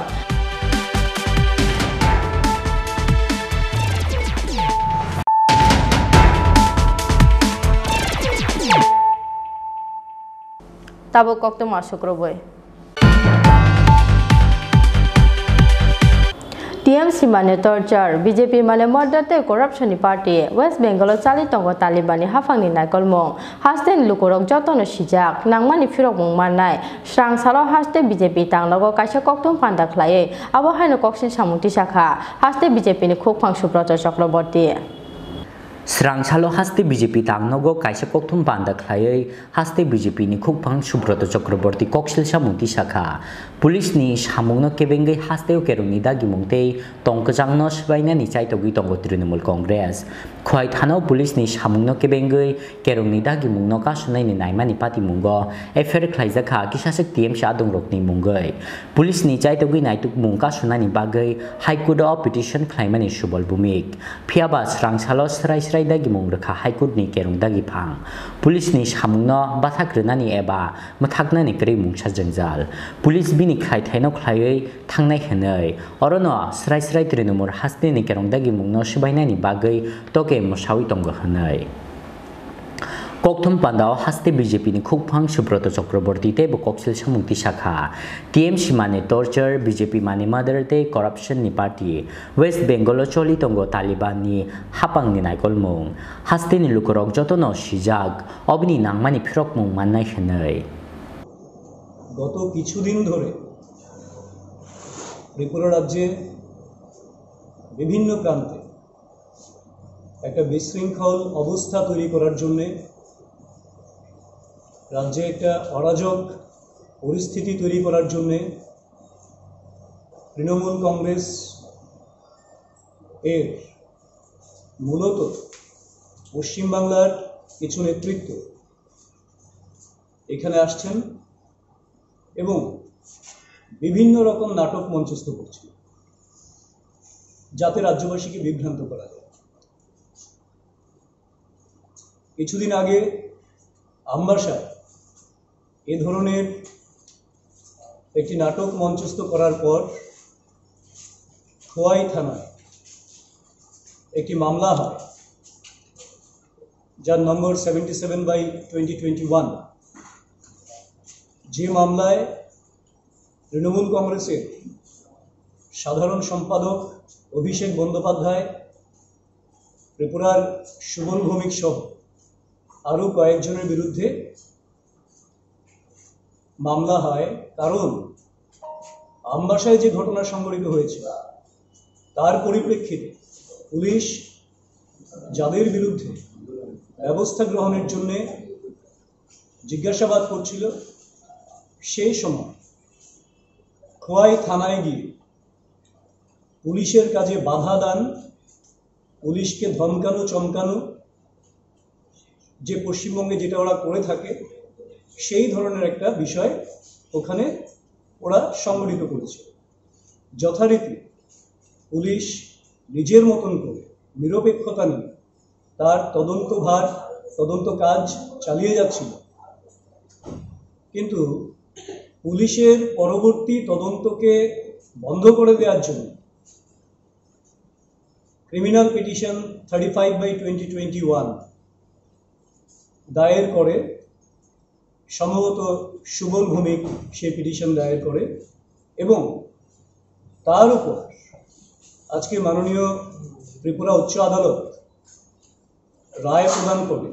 tabo kokto masukroboy TMC mane torture BJP mane murder te corruption ni party West Bengal chali tongo Taliban ni hafang ni naikol mong hasten lukorok joto no sijak nangmani firok mong manai srang salo haste BJP tang logo kaisa koktum panda khlaye abo haino koksin samuti sakha haste BJP ni khokphang Subrata Chakraborty Srang salo haste BJP tang nogo kaisa kokthum panda khlaye haste BJP ni khokphang Subrata Chakraborty koksil samuti sakha Police ni samungno kebengai hasteo kerungni dagi mungtei tongkajangno sbaina ni chaitogi tongo Trinamool Congress khwai thanao police ni samungno kebengai kerungni dagi mungno kasunai ni naimani pati mungo affair khlaijaka kisasek TM sadung rokni mungai police ni chaitogi naituk mungka sunani bagai high court of petition khlaimani subal bumik phiaba srang salo srai dagi mungrakha high court ni kerung dagi phang police ni samungno bathakrunani eba mathaknani kri mungsa jangjal police bini khai thaino khlaioi thangnai henai orono srai Trinamool haste ni kerong dagi mungno sbaina ni bagai toke mosawi tongo hanai Kokthum Pandao haste BJP ni Khukphang Subrata Chakraborty te bo Koksil Samungti Shakha TMC mane torture BJP mane mother te corruption ni party West Bengal choli tongo Taliban ni hapang ni naikol mung haste ni lukorok jotono sijag obni nangmani phirok mung mannai khenai গত কিছুদিন ধরে ত্রিপুরা রাজ্যে বিভিন্ন প্রান্তে একটা বিশৃঙ্খল অবস্থা তৈরি করার জন্য রাজ্যে একটা অরাজক পরিস্থিতি তৈরি করার জন্য তৃণমূল কংগ্রেস এর মূলত পশ্চিম বাংলার কিছু নেতৃত্ব এখানে আসছেন এবং বিভিন্ন রকম নাটক মঞ্চস্থ করছে যাতে রাজ্যবাসীকে বিভ্রান্ত করা যায় কিছুদিন আগে আমবাসায় এই ধরনের একটি নাটক মঞ্চস্থ করার পর খোয়াই থানায় একটি মামলা হয় যার নম্বর 77/2021 যে মামলায় তৃণমূল কংগ্রেসের সাধারণ সম্পাদক অভিষেক বন্দ্যোপাধ্যায় ত্রিপুরার সুবল ভৌমিক সহ আরও কয়েকজনের বিরুদ্ধে মামলা হয় কারণ আমবাসায় যে ঘটনা সংঘটিত হয়েছে তার পরিপ্রেক্ষিতে পুলিশ যাদের বিরুদ্ধে ব্যবস্থা গ্রহণের জন্য জিজ্ঞাসাবাদ করছিল সেই সময় খোয়াই থানায় গিয়ে পুলিশের কাজে বাধা দান পুলিশকে ধমকানো চমকানো যে পশ্চিমবঙ্গে যেটা ওরা করে থাকে সেই ধরনের একটা বিষয় ওখানে ওরা সংগঠিত করেছে যথারীতি পুলিশ নিজের মতন করে নিরপেক্ষতা নিয়ে তার তদন্ত কাজ চালিয়ে যাচ্ছিল কিন্তু পুলিশের পরবর্তী তদন্তকে বন্ধ করে দেওয়ার জন্য ক্রিমিনাল পিটিশন 35/2021 দায়ের করে সম্ভবত সুবল ভৌমিক সেই পিটিশন দায়ের করে এবং তার উপর আজকে মাননীয় ত্রিপুরা উচ্চ আদালত রায় প্রদান করে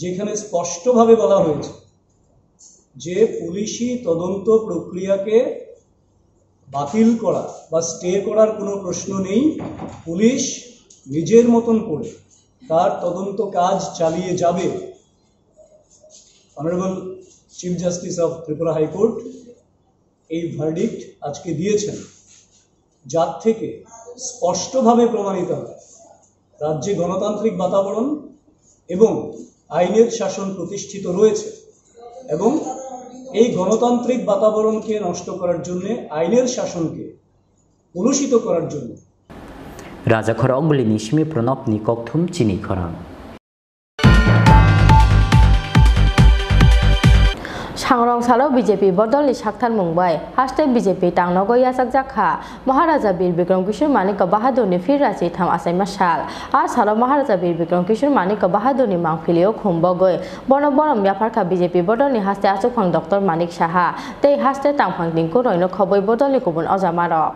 যেখানে স্পষ্টভাবে বলা হয়েছে যে পুলিশি তদন্ত প্রক্রিয়াকে বাতিল করা বা স্টে করার কোনো প্রশ্ন নেই পুলিশ নিজের মতন করে তার তদন্ত কাজ চালিয়ে যাবে honourable chief justice of Tripura high court এই ভার্ডিক্ট আজকে দিয়েছেন যার থেকে স্পষ্টভাবে প্রমাণিত হয় রাজ্যে গণতান্ত্রিক বাতাবরণ এবং আইনের শাসন প্রতিষ্ঠিত রয়েছে এবং এই গণতান্ত্রিক বাতাবরণকে নষ্ট করার জন্য আইনের শাসনকে কলুষিত করার জন্য রাজা খরংগুলি নিশমি প্রণব নি kokthum Chini Khorang Sangrong Salo BJP Bodoli Shaktan Mumbai Hashtag BJP Tangnogo Yasak Jakha Maharaja Bir Bikram Kishore Manik Bahadur ni Fir Rachi Tham Asai Mashal Ar Salo Maharaja Bir Bikram Kishore Manik Bahadur ni Mangphilio Khumbogoi Bono Borom Yaparka BJP Bodoli Hashtag Asukphang Dr. Manik Shaha Tei Hashtag Tangphang Dingko Roino Khoboi Bodoli Kubun Ozamarok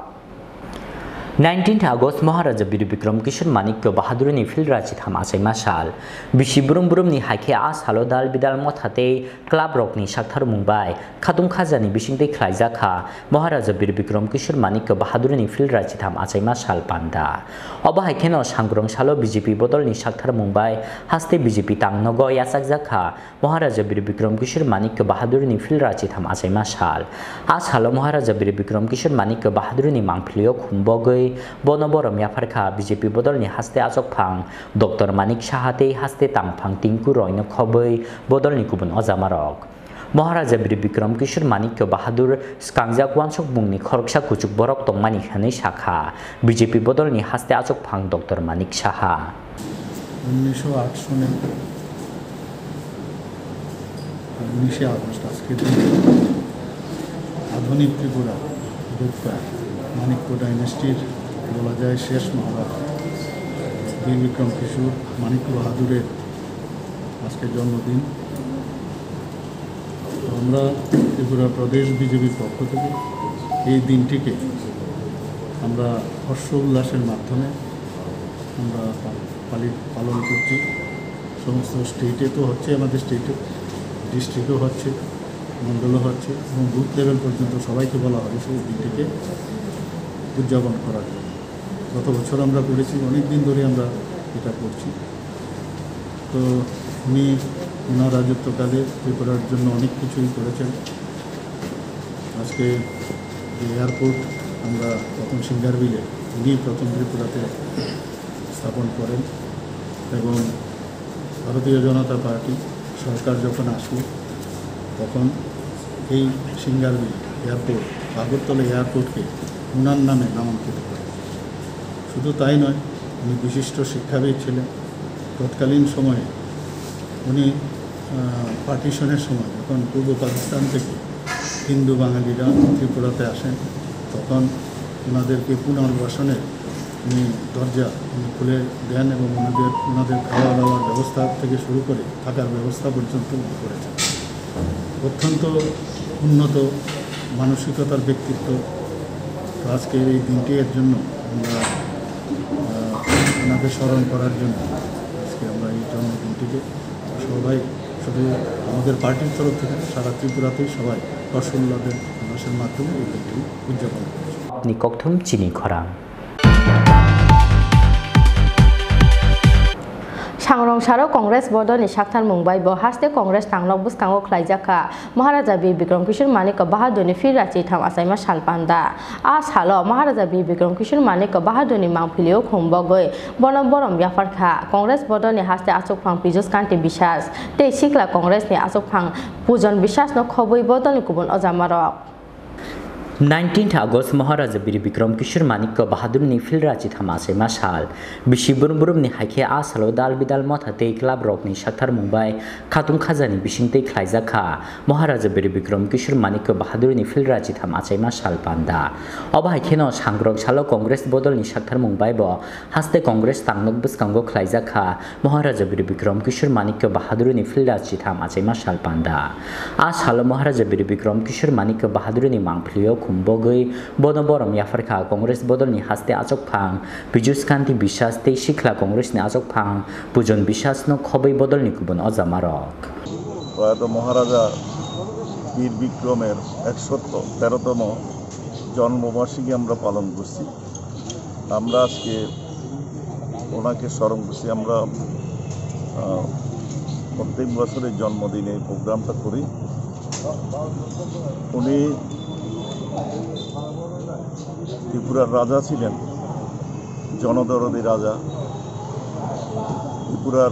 19th August Maharaja Bir Bikram Kishore Manik Bahadur ni Fil Rachi Tham Asai Mashal Bishi Burum Burum ni Haike As Halo Dal Bidal Mothate Club Rock ni Shakthar Mumbai Khatung Khazani Bishingte Khlaijaka Maharaja Bir Bikram Kishore Manik Bahadur ni Fil Rachi Tham Asai Mashal Panda Oba Haikeno Sangrong Salo BJP Bodol ni Shakthar Mumbai Haste BJP Tangnogo Yasak Jakha Maharaja Bir Bikram Kishore Manik Bahadur ni Fil Rachi Tham Asai Mashal As Halo Maharaja Bir Bikram Kishore Manik Bahadur ni Mangphilio Khumbogoi Bono Borom Yaparka BJP Bodol ni Haste Asokphang Dr. Manik Shahate Haste Tangphang Tinku Roino Khoboi Bodol ni Kubun Ozamarok Maharaja Bir Bikram Kishore Manik Bahadur Skangjak Wansok Bungni Khoroksa Kuchuk Borok Tongmani Khane Shakha BJP Bodol ni Haste Asokphang Dr. Manik Shaha 1908 সনে 19 August আজকে আধুনিক ত্রিপুরা মানিকপুর ডাইনেস্টির বলা যায় শেষ মহারাজা বীর বিক্রম কিশোর মানিক বাহাদুরের আজকে জন্মদিন। আমরা ত্রিপুরা প্রদেশ বিজেপির পক্ষ থেকে এই দিনটিকে আমরা হর্ষ উল্লাসের মাধ্যমে আমরা পালন করছি। সমস্ত স্টেটে তো হচ্ছে, আমাদের স্টেটে ডিস্ট্রিক্টও হচ্ছে, মণ্ডলও হচ্ছে এবং বুথ লেভেল পর্যন্ত সবাইকে বলা হয় সেই দিনটিকে উদযাপন করার জন্য। গত বছর আমরা করেছি, অনেক দিন ধরে আমরা এটা করছি। তো উনি ওনার রাজত্বকালে ত্রিপুরার জন্য অনেক কিছুই করেছেন। আজকে যে এয়ারপোর্ট আমরা প্রথম সিঙ্গারবিলে উনি প্রথম ত্রিপুরাতে স্থাপন করেন এবং ভারতীয় জনতা পার্টি সরকার যখন আসলো তখন এই সিঙ্গারবিল এয়ারপোর্ট আগরতলা এয়ারপোর্টকে ওনার নামে নামাঙ্কিত করে। শুধু তাই নয়, উনি বিশিষ্ট শিক্ষাবিদ ছিলেন। তৎকালীন সময়ে উনি পার্টিশনের সময় যখন পূর্ব পাকিস্তান থেকে হিন্দু বাঙালিরা ত্রিপুরাতে আসেন তখন ওনাদেরকে পুনর্বাসনের উনি দরজা খুলে দেন এবং ওনাদের খাওয়া দাওয়ার ব্যবস্থা থেকে শুরু করে থাকার ব্যবস্থা পর্যন্ত করেছেন। অত্যন্ত উন্নত মানসিকতার ব্যক্তিত্ব। আজকের এই দিনটি এর জন্য আমরা ওনাকে স্মরণ করার জন্য আজকে আমরা এই জন্মদিনটিকে সবাই, শুধু আমাদের পার্টির তরফ থেকে সারা ত্রিপুরাতেই সবাই হর্ষোল্লাসের মাধ্যমে এই দিনটি উদযাপন করছে। নিকথম চিনি খরাং सांग्रं सारो कांग्रेस बदलनि साक्थार मुंबाई बो हास्ते कांग्रेस तांग्लक बुस्कांगो खलाइजाखा महाराजा बीर बिक्रम किशोर मानिक बाहादुरनि फिराची थाम आसाइमा सालपान्दा आ सालो महाराजा बीर बिक्रम किशोर मानिक बाहादुरनि मांफिलिओ खुंबगै बन बरम याफारखा कांग्रेस बदलनि हास्ते आचुकफां पिजुस कान्ति बिसास ते सिखला कांग्रेसनि आचुकफां पुजन बिसास न खबै बदलनि गुबुन अजामारक 19th August महाराजा बीर बिक्रम किशोर मानिक बहादुर नि फिलराची थामासे मासाल बिसि बुरुम नि हाइखे आ सालो दाल बिदाल मथाते क्लाब रक नि साक्थार मुंबाई खातुम खाजानि बिसिंते खलाइजाखा महाराजा बीर बिक्रम किशोर मानिक बहादुर नि फिलराची थामासे मासाल पान्दा अब हाइखेनो सांग्रं सालो कांग्रेस बदल नि साक्थार मुंबाई बो हास्ते कांग्रेस तांगनक बुस्कांगो खलाइजाखा महाराजा बीर बिक्रम किशोर मानिक बहादुर नि फिलराची थामासे मासाल पान्दा आ सालो महाराजा बीर बिक्रम किशोर मानिक बहादुर नि मांफलियो खुंबगै बन बरम याफारखा कांग्रेस बदलनि हास्ते आचकफां पिजुस कान्ति बिसास ते सिखला कांग्रेसनि आचकफां पुजन बिसासनो खबै बदलनि गुबुन अजामारक प्रयात महाराजा बीर बिक्रमेर 113तम जन्मबार्षिकी আমরা পালন করছি। আমরা আজকে ওনাকে স্মরণ করছি। আমরা প্রত্যেক বছরের জন্মদিনে এই প্রোগ্রামটা করি। উনি ত্রিপুরার রাজা ছিলেন, জনদরদী রাজা। ত্রিপুরার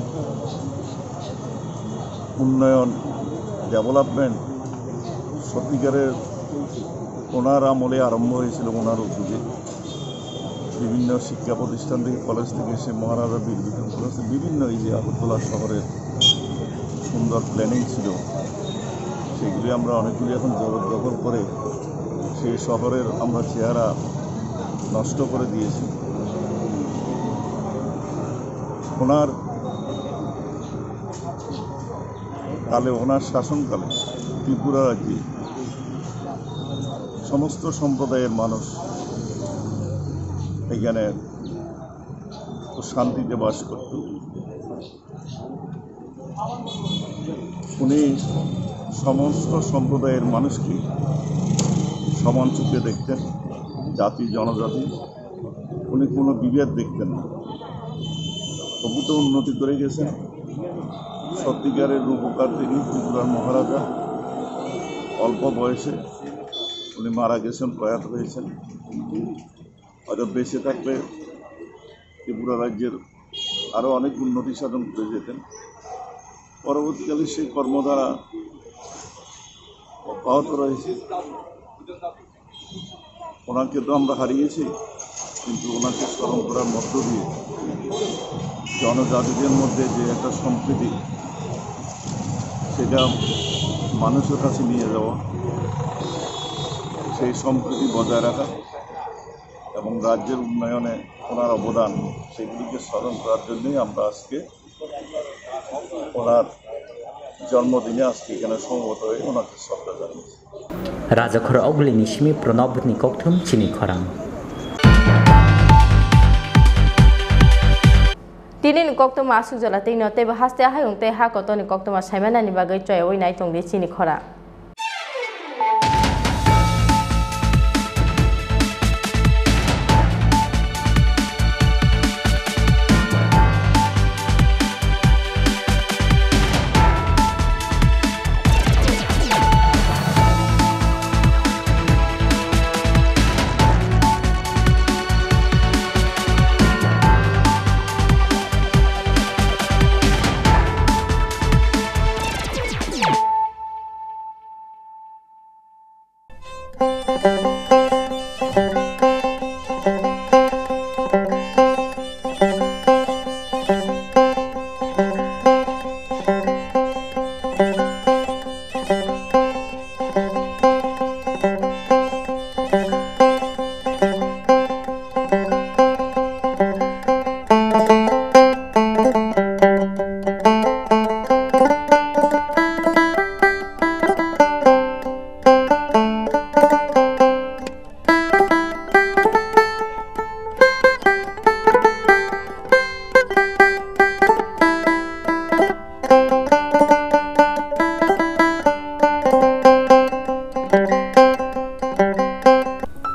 উন্নয়ন, ডেভেলপমেন্ট সত্যিকারের ওনার আমলে আরম্ভ হয়েছিল। ওনার উদ্যোগে বিভিন্ন শিক্ষা প্রতিষ্ঠান থেকে, কলেজ থেকে এসে মহারাজা বীর বিক্রম কলেজে বিভিন্ন এই যে আগরতলা শহরের সুন্দর প্ল্যানিং ছিল, সেগুলি আমরা অনেকগুলি এখন জবরদখল করে সেই শহরের আমরা চেহারা নষ্ট করে দিয়েছি। ওনার কালে, ওনার শাসনকালে ত্রিপুরা রাজ্যে সমস্ত সম্প্রদায়ের মানুষ এখানে শান্তিতে বাস করত। উনি সমস্ত সম্প্রদায়ের মানুষকে সমান চোখে দেখতেন, জাতি জনজাতি। উনি কোনো বিভেদ দেখতেন না। প্রভূত উন্নতি করে গেছেন। সত্যিকারের রূপকার তিনি ত্রিপুরার মহারাজা। অল্প বয়সে উনি মারা গেছেন, প্রয়াত হয়েছেন। হয়তো বেঁচে থাকলে ত্রিপুরা রাজ্যের আরও অনেক উন্নতি সাধন করে যেতেন। পরবর্তীকালে সেই কর্মধারা অব্যাহত রয়েছে। ওনাকে তো আমরা হারিয়েছি, কিন্তু ওনাকে স্মরণ করার মধ্য দিয়ে জনজাতিদের মধ্যে যে একটা সম্প্রীতি, সেটা মানুষের কাছে নিয়ে যাওয়া, সেই সম্প্রীতি বজায় রাখা এবং রাজ্যের উন্নয়নে ওনার অবদান, সেগুলিকে স্মরণ করার জন্যই আমরা আজকে ওনার জন্মদিনে আজকে এখানে সমবেত হয়ে ওনাকে শ্রদ্ধা জানিয়েছি। রাজাখর অগলি নিশমি প্রণব নিকথম চিনি খরাং। Tini Koktoma Suzalatin, no Teba Haste Hayung Te Hakotoni Koktoma Simana Nibagai Joy, Night-19th the Chini Khorang.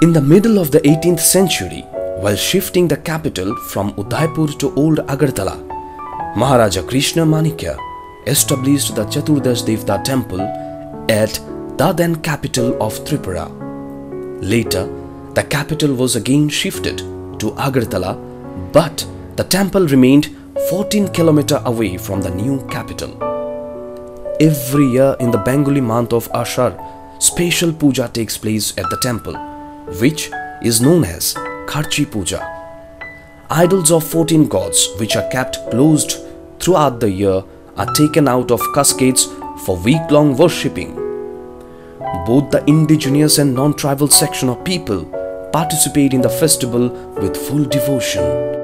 In the middle of the 18th century, while shifting the capital from Udaipur to Old Agartala, Maharaja Krishna Manikya established the Chaturdash Devta temple at the then capital of Tripura. Later, the capital was again shifted to Agartala, but the temple remained 14 km away from the new capital. Every year in the Bengali month of Ashar, special puja takes place at the temple, which is known as Kharchi Puja. Idols of 14 gods, which are kept closed throughout the year, are taken out of cascades for week-long worshipping. Both the indigenous and non-tribal section of people participate in the festival with full devotion.